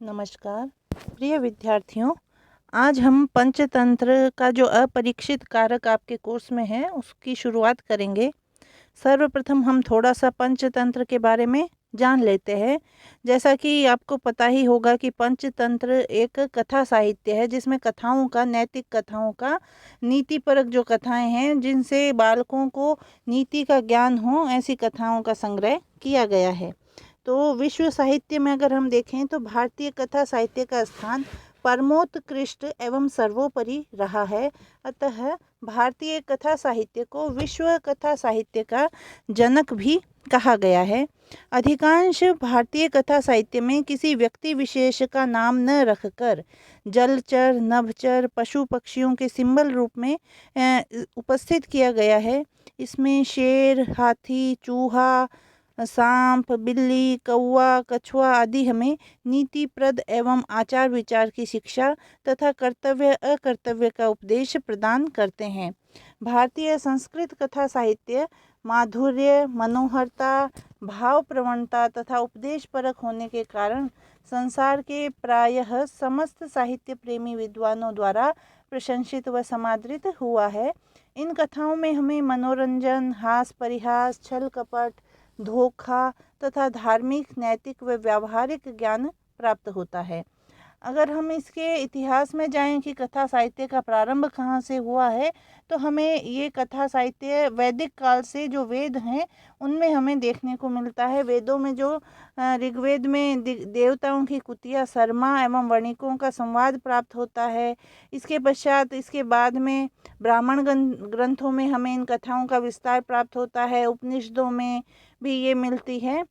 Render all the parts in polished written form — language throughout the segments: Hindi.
नमस्कार प्रिय विद्यार्थियों। आज हम पंचतंत्र का जो अपरीक्षित कारक आपके कोर्स में है उसकी शुरुआत करेंगे। सर्वप्रथम हम थोड़ा सा पंचतंत्र के बारे में जान लेते हैं। जैसा कि आपको पता ही होगा कि पंचतंत्र एक कथा साहित्य है जिसमें कथाओं का, नैतिक कथाओं का, नीतिपरक जो कथाएं हैं जिनसे बालकों को नीति का ज्ञान हो, ऐसी कथाओं का संग्रह किया गया है। तो विश्व साहित्य में अगर हम देखें तो भारतीय कथा साहित्य का स्थान परमोत्कृष्ट एवं सर्वोपरि रहा है। अतः भारतीय कथा साहित्य को विश्व कथा साहित्य का जनक भी कहा गया है। अधिकांश भारतीय कथा साहित्य में किसी व्यक्ति विशेष का नाम न रखकर जलचर, नभचर, पशु पक्षियों के सिंबल रूप में उपस्थित किया गया है। इसमें शेर, हाथी, चूहा, सांप, बिल्ली, कौवा, कछुआ आदि हमें नीतिप्रद एवं आचार विचार की शिक्षा तथा कर्तव्य अकर्तव्य का उपदेश प्रदान करते हैं। भारतीय संस्कृत कथा साहित्य माधुर्य, मनोहरता, भाव प्रवणता तथा उपदेश परक होने के कारण संसार के प्रायः समस्त साहित्य प्रेमी विद्वानों द्वारा प्रशंसित व समादृत हुआ है। इन कथाओं में हमें मनोरंजन, हास परिहास, छल कपट, धोखा तथा धार्मिक, नैतिक व व्यावहारिक ज्ञान प्राप्त होता है। अगर हम इसके इतिहास में जाएं कि कथा साहित्य का प्रारंभ कहाँ से हुआ है, तो हमें ये कथा साहित्य वैदिक काल से जो वेद हैं उनमें हमें देखने को मिलता है। वेदों में जो ऋग्वेद में देवताओं की कुतिया, शर्मा एवं वणिकों का संवाद प्राप्त होता है। इसके पश्चात इसके बाद में ब्राह्मण ग्रंथों में हमें इन कथाओं का विस्तार प्राप्त होता है। उपनिषदों में भी ये मिलती है।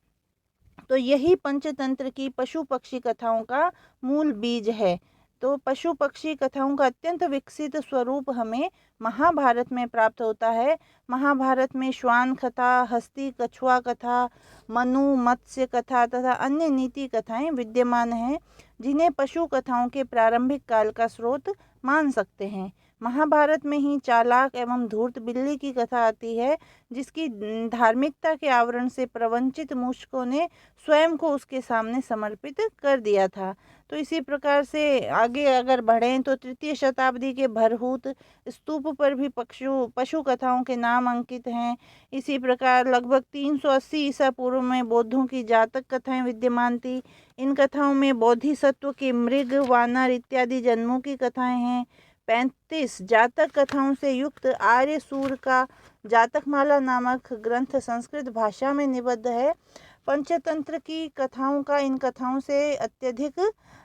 तो यही पंचतंत्र की पशु पक्षी कथाओं का मूल बीज है। तो पशु पक्षी कथाओं का अत्यंत विकसित स्वरूप हमें महाभारत में प्राप्त होता है। महाभारत में श्वान कथा, हस्ती कछुआ कथा, मनु मत्स्य कथा तथा अन्य नीति कथाएं विद्यमान हैं, जिन्हें पशु कथाओं के प्रारंभिक काल का स्रोत मान सकते हैं। महाभारत में ही चालाक एवं धूर्त बिल्ली की कथा आती है, जिसकी धार्मिकता के आवरण से प्रवंचित मूषकों ने स्वयं को उसके सामने समर्पित कर दिया था। तो इसी प्रकार से आगे अगर बढ़ें तो तृतीय शताब्दी के भरहूत स्तूप पर भी पशु कथाओं के नाम अंकित हैं। इसी प्रकार लगभग 380 ईसा पूर्व में बौद्धों की जातक कथाएं विद्यमान थी। इन कथाओं में बोधिसत्व के मृग, वानर इत्यादि जन्मों की कथाएं हैं। 35 जातक कथाओं से युक्त आर्य सूर का जातकमाला नामक ग्रंथ संस्कृत भाषा में निबद्ध है। पंचतंत्र की कथाओं का इन कथाओं से अत्यधिक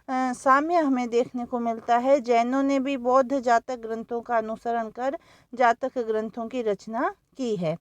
साम्य हमें देखने को मिलता है। जैनों ने भी बौद्ध जातक ग्रंथों का अनुसरण कर जातक ग्रंथों की रचना की है।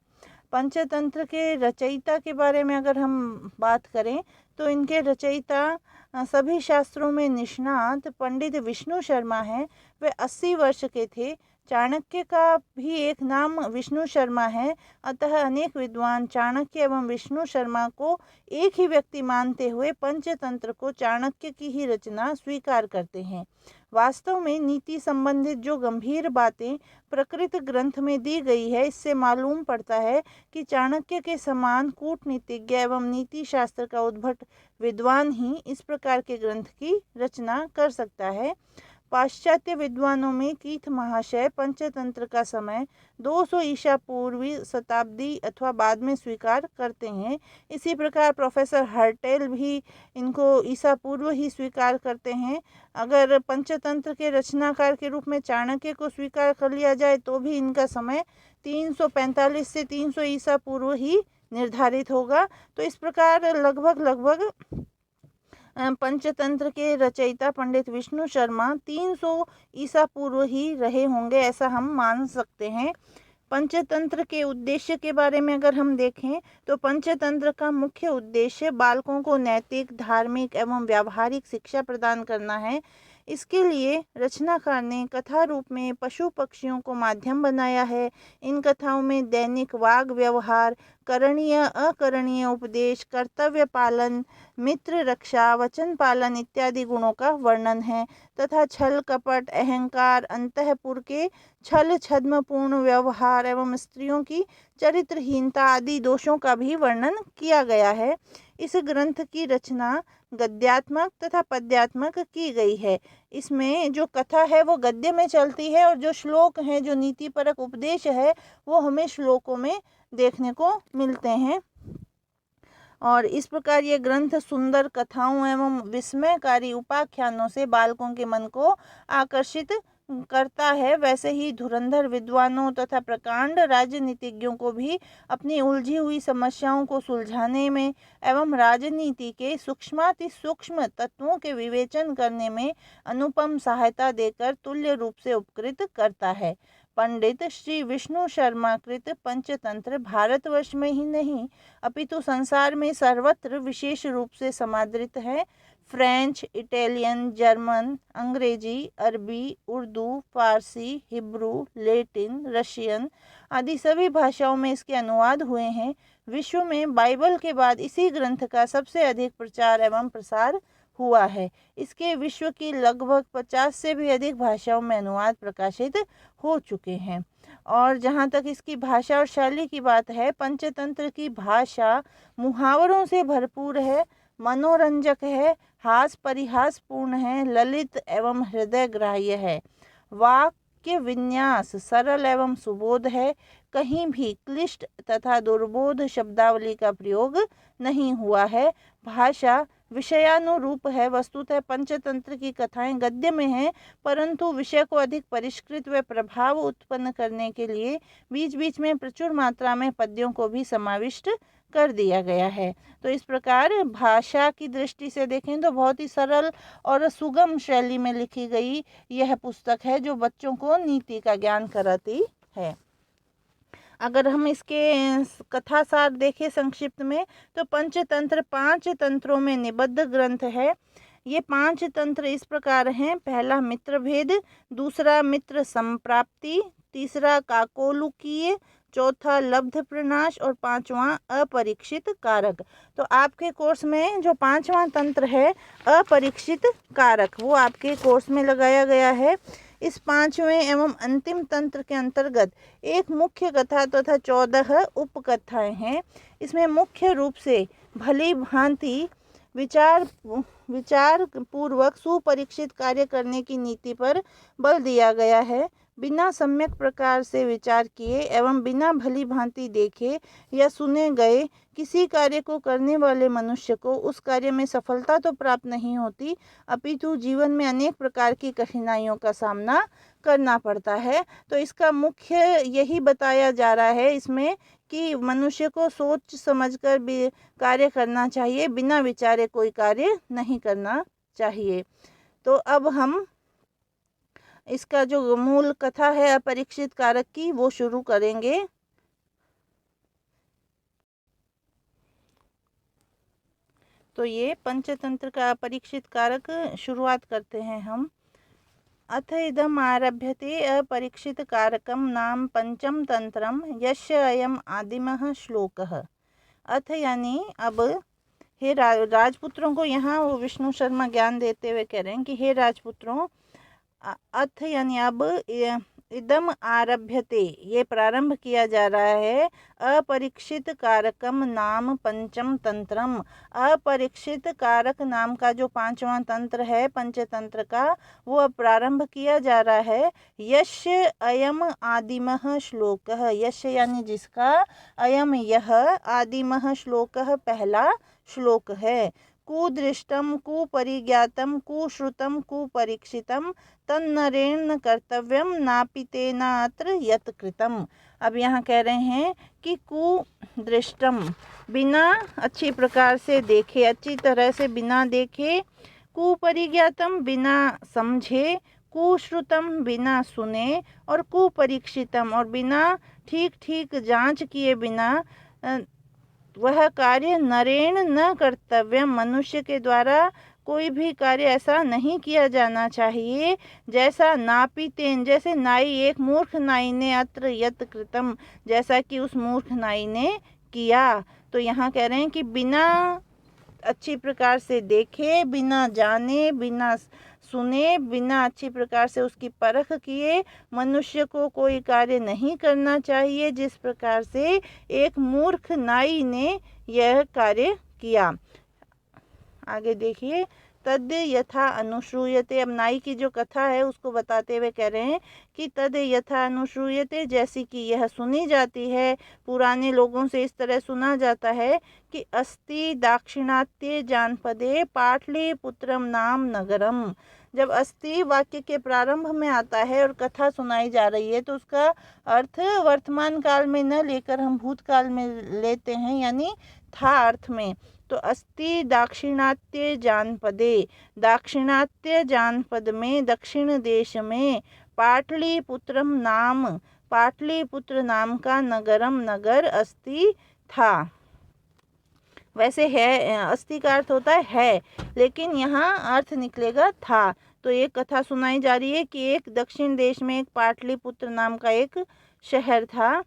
पंचतंत्र के रचयिता के बारे में अगर हम बात करें तो इनके रचयिता सभी शास्त्रों में निष्णात पंडित विष्णु शर्मा हैं। वे 80 वर्ष के थे। चाणक्य का भी एक नाम विष्णु शर्मा है। अतः अनेक विद्वान चाणक्य एवं विष्णु शर्मा को एक ही व्यक्ति मानते हुए पंचतंत्र को चाणक्य की ही रचना स्वीकार करते हैं। वास्तव में नीति संबंधित जो गंभीर बातें प्रकृत ग्रंथ में दी गई है, इससे मालूम पड़ता है कि चाणक्य के समान कूटनीतिज्ञ एवं नीति शास्त्र का उद्भट विद्वान ही इस प्रकार के ग्रंथ की रचना कर सकता है। पाश्चात्य विद्वानों में कीथ महाशय पंचतंत्र का समय 200 ईसा पूर्वी शताब्दी अथवा बाद में स्वीकार करते हैं। इसी प्रकार प्रोफेसर हर्टेल भी इनको ईसा पूर्व ही स्वीकार करते हैं। अगर पंचतंत्र के रचनाकार के रूप में चाणक्य को स्वीकार कर लिया जाए तो भी इनका समय 345 से 300 ईसा पूर्व ही निर्धारित होगा। तो इस प्रकार लगभग पंचतंत्र के रचयिता पंडित विष्णु शर्मा 300 ईसा पूर्व ही रहे होंगे, ऐसा हम मान सकते हैं। पंचतंत्र के उद्देश्य के बारे में अगर हम देखें तो पंचतंत्र का मुख्य उद्देश्य बालकों को नैतिक, धार्मिक एवं व्यावहारिक शिक्षा प्रदान करना है। इसके लिए रचनाकार ने कथा रूप में पशु पक्षियों को माध्यम बनाया है। इन कथाओं में दैनिक वाग व्यवहार, करणीय अकरणीय उपदेश, कर्तव्य पालन, मित्र रक्षा, वचन पालन इत्यादि गुणों का वर्णन है तथा छल कपट, अहंकार, अंतःपुर के छल छद्मपूर्ण व्यवहार एवं स्त्रियों की चरित्रहीनता आदि दोषों का भी वर्णन किया गया है। इस ग्रंथ की रचना गद्यात्मक तथा पद्यात्मक की गई है। इसमें जो कथा है वो गद्य में चलती है और जो श्लोक हैं, जो नीतिपरक उपदेश है, वो हमें श्लोकों में देखने को मिलते हैं। और इस प्रकार ये ग्रंथ सुंदर कथाओं एवं विस्मयकारी उपाख्यानों से बालकों के मन को आकर्षित करता है। वैसे ही धुरंधर विद्वानों तथा प्रकांड राजनीतिज्ञों को भी अपनी उलझी हुई समस्याओं को सुलझाने में एवं राजनीति के सूक्ष्माति सूक्ष्म तत्वों के विवेचन करने में अनुपम सहायता देकर तुल्य रूप से उपकृत करता है। पंडित श्री विष्णु शर्मा कृत पंचतंत्र भारतवर्ष में ही नहीं अपितु संसार में सर्वत्र विशेष रूप से समादृत है। फ्रेंच, इटालियन, जर्मन, अंग्रेजी, अरबी, उर्दू, फारसी, हिब्रू, लैटिन, रशियन आदि सभी भाषाओं में इसके अनुवाद हुए हैं। विश्व में बाइबल के बाद इसी ग्रंथ का सबसे अधिक प्रचार एवं प्रसार हुआ है। इसके विश्व की लगभग 50 से भी अधिक भाषाओं में अनुवाद प्रकाशित हो चुके हैं। और जहाँ तक इसकी भाषा और शैली की बात है, पंचतंत्र की भाषा मुहावरों से भरपूर है, मनोरंजक है, हास परिहास पूर्ण है, ललित एवं हृदय ग्राह्य है। वाक्य विन्यास सरल एवं सुबोध है। कहीं भी क्लिष्ट तथा दुर्बोध शब्दावली का प्रयोग नहीं हुआ है। भाषा विषयानुरूप है। वस्तुतः पंचतंत्र की कथाएं गद्य में हैं, परंतु विषय को अधिक परिष्कृत व प्रभाव उत्पन्न करने के लिए बीच बीच में प्रचुर मात्रा में पद्यों को भी समाविष्ट कर दिया गया है। तो इस प्रकार भाषा की दृष्टि से देखें तो बहुत ही सरल और सुगम शैली में लिखी गई यह पुस्तक है, जो बच्चों को नीति का ज्ञान कराती है। अगर हम इसके कथासार देखें संक्षिप्त में, तो पंचतंत्र 5 तंत्रों में निबद्ध ग्रंथ है। ये 5 तंत्र इस प्रकार हैं। पहला मित्र भेद, दूसरा मित्र संप्राप्ति, तीसरा काकोलुकीय, चौथा लब्ध प्रनाश और पांचवा अपरीक्षित कारक। तो आपके कोर्स में जो 5वां तंत्र है अपरीक्षित कारक, वो आपके कोर्स में लगाया गया है। इस 5वें एवं अंतिम तंत्र के अंतर्गत एक मुख्य कथा तथा 14 उपकथाएं हैं। इसमें मुख्य रूप से भली भांति विचार पूर्वक सुपरीक्षित कार्य करने की नीति पर बल दिया गया है। बिना सम्यक प्रकार से विचार किए एवं बिना भली भांति देखे या सुने गए किसी कार्य को करने वाले मनुष्य को उस कार्य में सफलता तो प्राप्त नहीं होती, अपितु जीवन में अनेक प्रकार की कठिनाइयों का सामना करना पड़ता है। तो इसका मुख्य यही बताया जा रहा है इसमें कि मनुष्य को सोच समझकर भी कार्य करना चाहिए, बिना विचारे कोई कार्य नहीं करना चाहिए। तो अब हम इसका जो मूल कथा है अपरीक्षित कारक की, वो शुरू करेंगे। तो ये पंचतंत्र का अपरीक्षित कारक शुरुआत करते हैं हम। अथ इदम आरभ्यते अपरीक्षित कारकम नाम पंचम तंत्रम यस्य अयम आदिमः श्लोकः। अथ यानी अब, हे राजपुत्रों को, यहाँ वो विष्णु शर्मा ज्ञान देते हुए कह रहे हैं कि हे राजपुत्रों, अथ यानी अब, इदम आरभ्यते ये प्रारंभ किया जा रहा है, अपरीक्षित कारकम नाम पंचम तंत्रम। अपरीक्षित कारक नाम का जो 5वां तंत्र है पंचतंत्र का, वो प्रारंभ किया जा रहा है। यस्य अयम आदिमः श्लोकः, यस्य यानी जिसका, अयम यह, आदिमः श्लोकः पहला श्लोक है। कुदृष्टम कुपरिज्ञातम कुश्रुतम कुपरीक्षितम तन्नरेण न कर्तव्यम नापितेनात्र यत् कृतम। अब यहाँ कह रहे हैं कि कुदृष्टम, बिना अच्छी प्रकार से देखे, अच्छी तरह से बिना देखे, कुपरिज्ञातम बिना समझे, कुश्रुतम बिना सुने, और कुपरीक्षितम और बिना ठीक ठीक जांच किए बिना वह कार्य नरेण न कर्तव्यम, मनुष्य के द्वारा कोई भी कार्य ऐसा नहीं किया जाना चाहिए जैसा नापितेन, जैसे नाई, एक मूर्ख नाई ने, अत्र यत् कृतम, जैसा कि उस मूर्ख नाई ने किया। तो यहाँ कह रहे हैं कि बिना अच्छी प्रकार से देखे, बिना जाने, बिना सुने, बिना अच्छी प्रकार से उसकी परख किए मनुष्य को कोई कार्य नहीं करना चाहिए, जिस प्रकार से एक मूर्ख नाई ने यह कार्य किया। आगे देखिए, तद यथा अनुश्रूयते। अब नाई की जो कथा है उसको बताते हुए कह रहे हैं कि तद यथा अनुश्रूयते, जैसी कि यह सुनी जाती है, पुराने लोगों से इस तरह सुना जाता है कि अस्ति दाक्षिणात्य जानपदे पाटलिपुत्रम नाम नगरम। जब अस्ति वाक्य के प्रारंभ में आता है और कथा सुनाई जा रही है तो उसका अर्थ वर्तमान काल में न लेकर हम भूतकाल में लेते हैं, यानी था अर्थ में। तो अस्ति दाक्षिणात्य जानपदे, दाक्षिणात्य जानपद में, दक्षिण देश में, पाटलिपुत्रम नाम, पाटलिपुत्र नाम का नगरम, नगर अस्ति था। वैसे है, अस्ति का अर्थ होता है, लेकिन यहाँ अर्थ निकलेगा था। तो एक कथा सुनाई जा रही है कि एक दक्षिण देश में एक पाटलिपुत्र नाम का एक शहर था।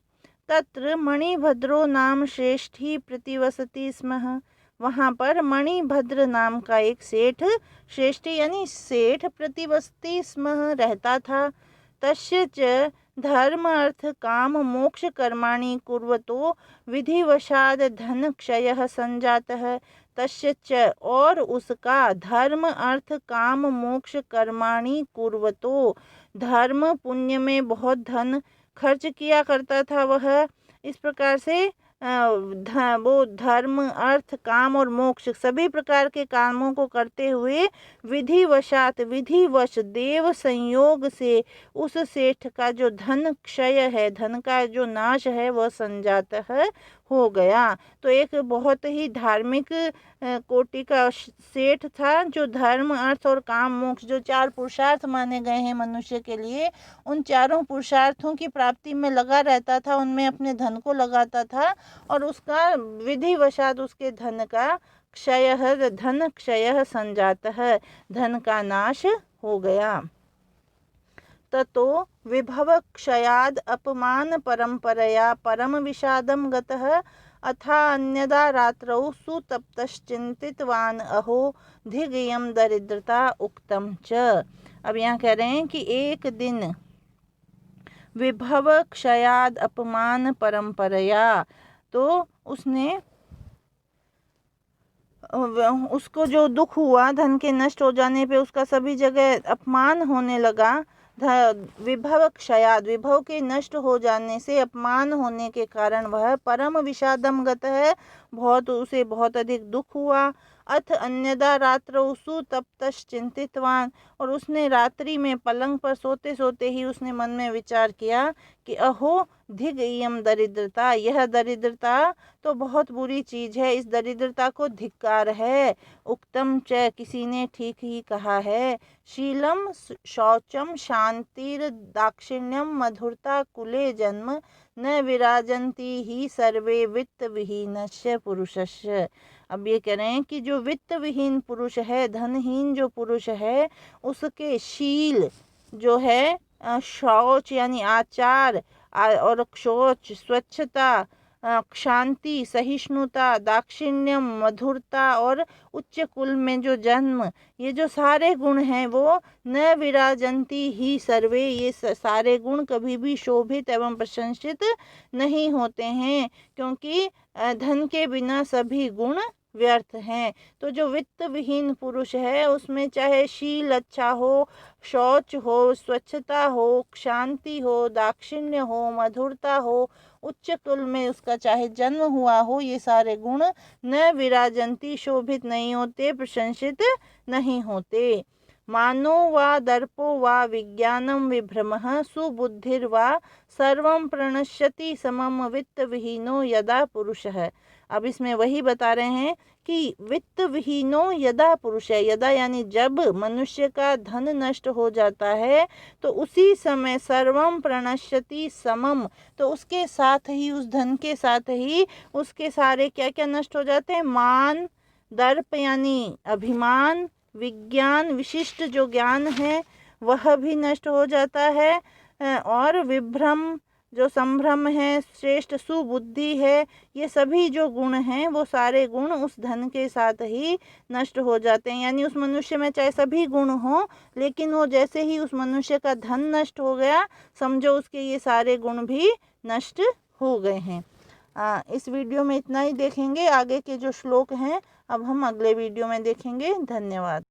तत्र मणिभद्रो नाम श्रेष्ठी प्रतिवसति स्म। वहाँ पर मणिभद्र नाम का एक सेठ, श्रेष्ठी यानी सेठ, प्रतिवसति स्म रहता था। तस्य च धर्म अर्थ काम मोक्ष कर्माणि कुर्वतो विधिवशाद धन क्षयः संजातः। तस्य च, और उसका, धर्म अर्थ काम मोक्ष कर्माणि कुर्वतो, धर्म पुण्य में बहुत धन खर्च किया करता था वह। इस प्रकार से वो धर्म अर्थ काम और मोक्ष सभी प्रकार के कामों को करते हुए विधिवशात, विधिवश, देव संयोग से उस सेठ का जो धन क्षय है, धन का जो नाश है, वह संजात है, हो गया। तो एक बहुत ही धार्मिक कोटि का सेठ था जो धर्म अर्थ और काम मोक्ष, जो चार पुरुषार्थ माने गए हैं मनुष्य के लिए, उन चारों पुरुषार्थों की प्राप्ति में लगा रहता था, उनमें अपने धन को लगाता था और उसका विधिवशात उसके धन का क्षय, धन क्षय संजात है, धन का नाश हो गया। ततो विभव क्षयाद अपमान परंपरया परम विषादम गतः अथा अन्यदा रात्रौ सुतप्तश्चिंतितवान अहो धिगयम दरिद्रता उक्तम च। अब यहाँ कह रहे हैं कि एक दिन विभव क्षयाद अपमान परंपरया, तो उसको जो दुख हुआ धन के नष्ट हो जाने पे, उसका सभी जगह अपमान होने लगा। विभव क्षयाद, विभव के नष्ट हो जाने से, अपमान होने के कारण वह परम विषादम गत है, उसे बहुत अधिक दुख हुआ। अथ अन्यदा रात्रौ सुतप्तश्चिंतितवान, और उसने रात्रि में पलंग पर सोते सोते ही उसने मन में विचार किया कि अहो धिगयम दरिद्रता, यह दरिद्रता तो बहुत बुरी चीज है, इस दरिद्रता को धिक्कार है। उक्तम च, किसी ने ठीक ही कहा है। शीलम शौचम शांतिर दाक्षिण्यम मधुरता कुले जन्म न विराजन्ति ही सर्वे वित्त विहीनस्य पुरुषस्य। अब ये कह रहे हैं कि जो वित्त विहीन पुरुष है, धनहीन जो पुरुष है, उसके शील जो है, शौच यानी आचार और शौच, स्वच्छता, शांति, सहिष्णुता, दाक्षिण्यम, मधुरता और उच्च कुल में जो जन्म, ये जो सारे गुण हैं वो न विराजंती ही सर्वे, ये सारे गुण कभी भी शोभित एवं प्रशंसित नहीं होते हैं, क्योंकि धन के बिना सभी गुण व्यर्थ हैं। तो जो वित्त विहीन पुरुष है उसमें चाहे शील अच्छा हो, शौच हो, स्वच्छता हो, शांति हो, दाक्षिण्य हो, मधुरता हो, उच्च कुल में उसका चाहे जन्म हुआ हो, ये सारे गुण न विराजंती, शोभित नहीं होते, प्रशंसित नहीं होते। मानो वा दर्पो वा विज्ञानम विभ्रमः सुबुद्धिर्वा सर्वं प्रणश्यति समम वित्त विहीनो यदा पुरुषः। अब इसमें वही बता रहे हैं कि वित्त विहीनो यदा पुरुष है, यदा यानी जब मनुष्य का धन नष्ट हो जाता है तो उसी समय सर्वम प्रणश्यति समम, तो उसके साथ ही, उस धन के साथ ही उसके सारे क्या क्या नष्ट हो जाते हैं, मान, दर्प यानी अभिमान, विज्ञान विशिष्ट जो ज्ञान है वह भी नष्ट हो जाता है, और विभ्रम जो संभ्रम है, श्रेष्ठ सुबुद्धि है, ये सभी जो गुण हैं वो सारे गुण उस धन के साथ ही नष्ट हो जाते हैं। यानी उस मनुष्य में चाहे सभी गुण हों, लेकिन वो जैसे ही उस मनुष्य का धन नष्ट हो गया, समझो उसके ये सारे गुण भी नष्ट हो गए हैं। इस वीडियो में इतना ही देखेंगे। आगे के जो श्लोक हैं अब हम अगले वीडियो में देखेंगे। धन्यवाद।